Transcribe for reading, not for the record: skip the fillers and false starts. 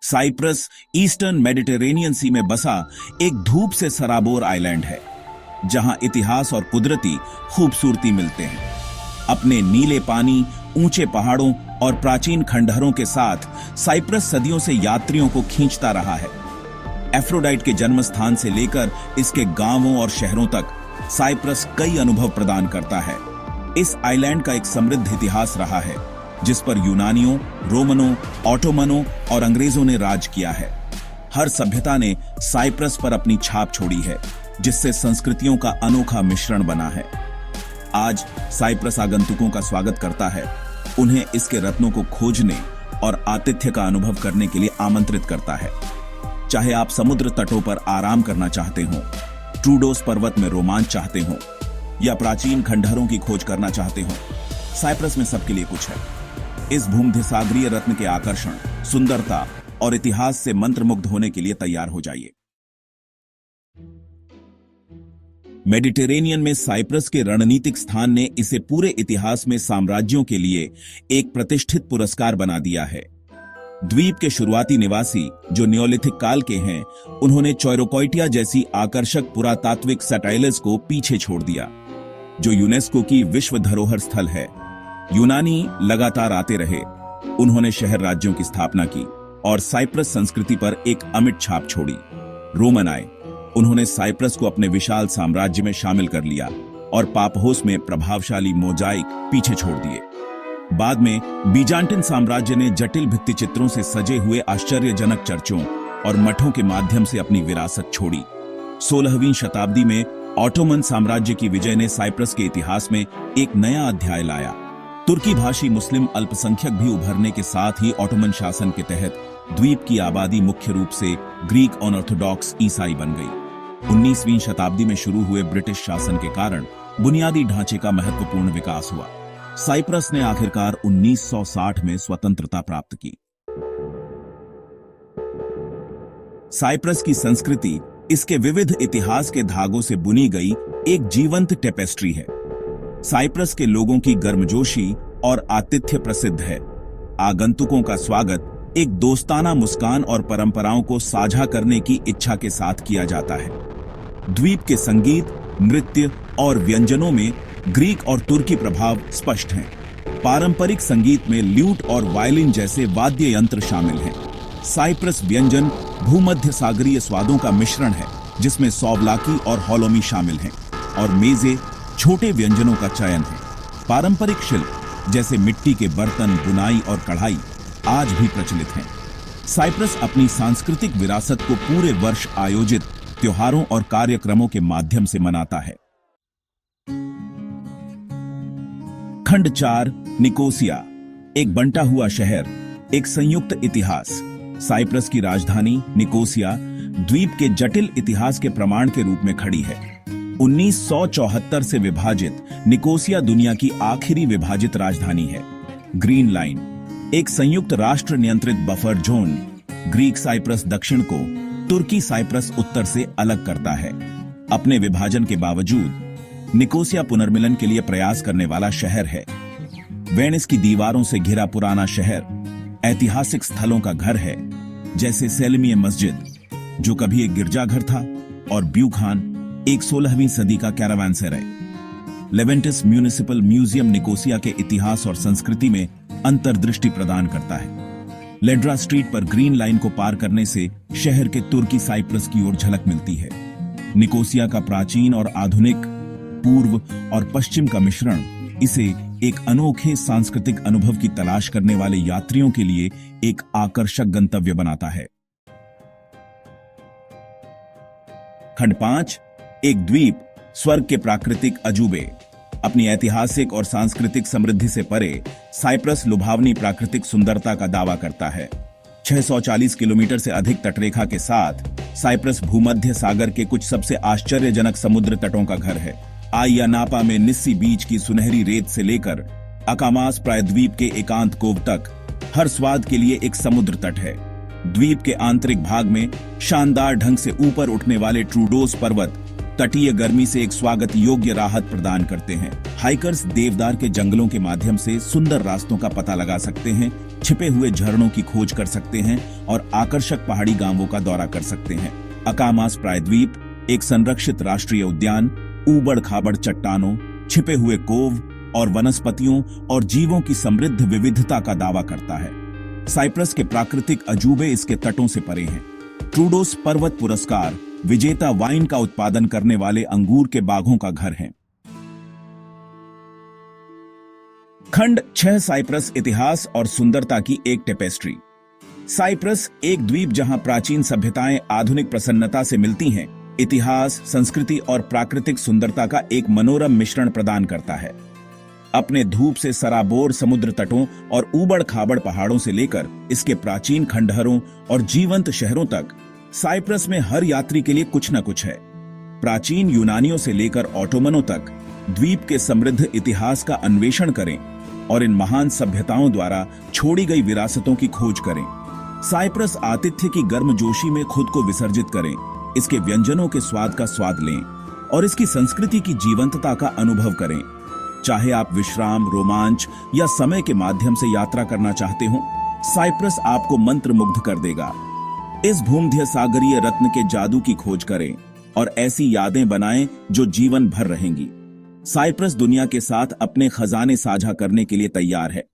Cyprus eastern Mediterranean सी में बसा एक धूप से सराबोर आइलैंड है, जहां इतिहास और कुदरती खूबसूरती मिलते हैं। अपने नीले पानी, ऊंचे पहाड़ों और प्राचीन खंडहरों के साथ साइप्रस सदियों से यात्रियों को खींचता रहा है। एफ्रोडाइट के जन्म स्थान से लेकर इसके गांवों और शहरों तक साइप्रस कई अनुभव प्रदान करता है। इस आइलैंड का एक समृद्ध इतिहास रहा है, जिस पर यूनानियों, रोमनों, ऑटोमनों और अंग्रेजों ने राज किया है। हर सभ्यता ने साइप्रस पर अपनी छाप छोड़ी है, जिससे संस्कृतियों का अनोखा मिश्रण बना है। आज साइप्रस आगंतुकों का स्वागत करता है, उन्हें इसके रत्नों को खोजने और आतिथ्य का अनुभव करने के लिए आमंत्रित करता है। चाहे आप समुद्र तटों पर आराम करना चाहते हो, ट्रूडोस पर्वत में रोमांच चाहते हो या प्राचीन खंडहरों की खोज करना चाहते हो, साइप्रस में सबके लिए कुछ है। इस भूमध्यसागरीय रत्न के आकर्षण, सुंदरता और इतिहास से मंत्रमुग्ध होने के लिए तैयार हो जाइए। मेडिटेरेनियन में साइप्रस के रणनीतिक स्थान ने इसे पूरे इतिहास में साम्राज्यों के लिए एक प्रतिष्ठित पुरस्कार बना दिया है। द्वीप के शुरुआती निवासी, जो नियोलिथिक काल के हैं, उन्होंने चॉयरोकोइटिया जैसी आकर्षक पुरातात्विक सटाइल्स को पीछे छोड़ दिया, जो यूनेस्को की विश्व धरोहर स्थल है। यूनानी लगातार आते रहे, उन्होंने शहर राज्यों की स्थापना की और साइप्रस संस्कृति पर एक अमिट छाप छोड़ी। रोमन आए, उन्होंने साइप्रस को अपने विशाल साम्राज्य में शामिल कर लिया और पापहोस में प्रभावशाली मोजाइक पीछे छोड़ दिए। बाद में बीजांटिन साम्राज्य ने जटिल भित्ति चित्रों से सजे हुए आश्चर्यजनक चर्चों और मठों के माध्यम से अपनी विरासत छोड़ी। 16वीं शताब्दी में ऑटोमन साम्राज्य की विजय ने साइप्रस के इतिहास में एक नया अध्याय लाया। तुर्की भाषी मुस्लिम अल्पसंख्यक भी उभरने के साथ ही ऑटोमन शासन के तहत द्वीप की आबादी मुख्य रूप से ग्रीक ऑर्थोडॉक्स ईसाई बन गई। 19वीं शताब्दी में शुरू हुए ब्रिटिश शासन के कारण बुनियादी ढांचे का महत्वपूर्ण विकास हुआ। साइप्रस ने आखिरकार 1960 में स्वतंत्रता प्राप्त की। साइप्रस की संस्कृति इसके विविध इतिहास के धागों से बुनी गई एक जीवंत टेपेस्ट्री है। साइप्रस के लोगों की गर्मजोशी और आतिथ्य प्रसिद्ध है। आगंतुकों का स्वागत एक दोस्ताना मुस्कान और परंपराओं को साझा करने की इच्छा के साथ किया जाता है। द्वीप के संगीत, नृत्य और व्यंजनों में ग्रीक और तुर्की प्रभाव स्पष्ट हैं। पारंपरिक संगीत में ल्यूट और वायलिन जैसे वाद्य यंत्र शामिल हैं। साइप्रस व्यंजन भूमध्य सागरीय स्वादों का मिश्रण है, जिसमें सोवलाकी और होलोमी शामिल हैं, और मेजे छोटे व्यंजनों का चयन है। पारंपरिक शिल्प जैसे मिट्टी के बर्तन, बुनाई और कढ़ाई आज भी प्रचलित हैं। साइप्रस अपनी सांस्कृतिक विरासत को पूरे वर्ष आयोजित त्योहारों और कार्यक्रमों के माध्यम से मनाता है। खंड 4, निकोसिया, एक बंटा हुआ शहर, एक संयुक्त इतिहास। साइप्रस की राजधानी निकोसिया द्वीप के जटिल इतिहास के प्रमाण के रूप में खड़ी है। 1974 से विभाजित निकोसिया दुनिया की आखिरी विभाजित राजधानी है। ग्रीन लाइन, एक संयुक्त राष्ट्र नियंत्रित बफर जोन, ग्रीक साइप्रस दक्षिण को तुर्की साइप्रस उत्तर से अलग करता है। अपने विभाजन के बावजूद निकोसिया पुनर्मिलन के लिए प्रयास करने वाला शहर है। वेनिस की दीवारों से घिरा पुराना शहर ऐतिहासिक स्थलों का घर है, जैसे सेलमिए मस्जिद, जो कभी एक गिरजाघर था, और ब्यूखान, एक 16वीं सदी का कैरावानसेराय। लेवेंटिस म्यूनिसिपल म्यूजियम निकोसिया के इतिहास और संस्कृति में अंतर्दृष्टि प्रदान करता है। लेड्रा स्ट्रीट पर ग्रीन लाइन को पार करने से शहर के तुर्की साइप्रस की ओर झलक मिलती है। निकोसिया का प्राचीन और आधुनिक, पूर्व और पश्चिम का मिश्रण इसे एक अनोखे सांस्कृतिक अनुभव की तलाश करने वाले यात्रियों के लिए एक आकर्षक गंतव्य बनाता है। खंड 5, एक द्वीप, स्वर्ग के प्राकृतिक अजूबे। अपनी ऐतिहासिक और सांस्कृतिक समृद्धि से परे साइप्रस लुभावनी प्राकृतिक सुंदरता का दावा करता है। 640 किलोमीटर से अधिक तटरेखा के साथ साइप्रस भूमध्य सागर के कुछ सबसे आश्चर्यजनक समुद्र तटों का घर है। आइया नापा में निस्सी बीच की सुनहरी रेत से लेकर अकामास प्रायद्वीप के एकांत कोव तक हर स्वाद के लिए एक समुद्र तट है। द्वीप के आंतरिक भाग में शानदार ढंग से ऊपर उठने वाले ट्रूडोस पर्वत तटीय गर्मी से एक स्वागत योग्य राहत प्रदान करते हैं। हाइकर्स देवदार के जंगलों के माध्यम से सुंदर रास्तों का पता लगा सकते हैं, छिपे हुए झरनों की खोज कर सकते हैं और आकर्षक पहाड़ी गांवों का दौरा कर सकते हैं। अकामास प्रायद्वीप एक संरक्षित राष्ट्रीय उद्यान ऊबड़ खाबड़ चट्टानों, छिपे हुए कोव और वनस्पतियों और जीवों की समृद्ध विविधता का दावा करता है। साइप्रस के प्राकृतिक अजूबे इसके तटों से परे हैं। ट्रूडोस पर्वत पुरस्कार विजेता वाइन का उत्पादन करने वाले अंगूर के बागों का घर है। खंड 6 साइप्रस इतिहास और सुंदरता की एक टेपेस्ट्री। साइप्रस एक द्वीप जहां प्राचीन सभ्यताएं आधुनिक प्रसन्नता से मिलती हैं, इतिहास, संस्कृति और प्राकृतिक सुंदरता का एक मनोरम मिश्रण प्रदान करता है। अपने धूप से सराबोर समुद्र तटों और ऊबड़ खाबड़ पहाड़ों से लेकर इसके प्राचीन खंडहरों और जीवंत शहरों तक, साइप्रस में हर यात्री के लिए कुछ न कुछ है। प्राचीन यूनानियों से लेकर ऑटोमनों तक द्वीप के समृद्ध इतिहास का अन्वेषण करें और इन महान सभ्यताओं द्वारा छोड़ी गई विरासतों की खोज करें। साइप्रस आतिथ्य की गर्मजोशी में खुद को विसर्जित करें, इसके व्यंजनों के स्वाद का स्वाद लें और इसकी संस्कृति की जीवंतता का अनुभव करें। चाहे आप विश्राम, रोमांच या समय के माध्यम से यात्रा करना चाहते हो, साइप्रस आपको मंत्रमुग्ध कर देगा। इस भूमध्य सागरीय रत्न के जादू की खोज करें और ऐसी यादें बनाएं जो जीवन भर रहेंगी। साइप्रस दुनिया के साथ अपने खजाने साझा करने के लिए तैयार है।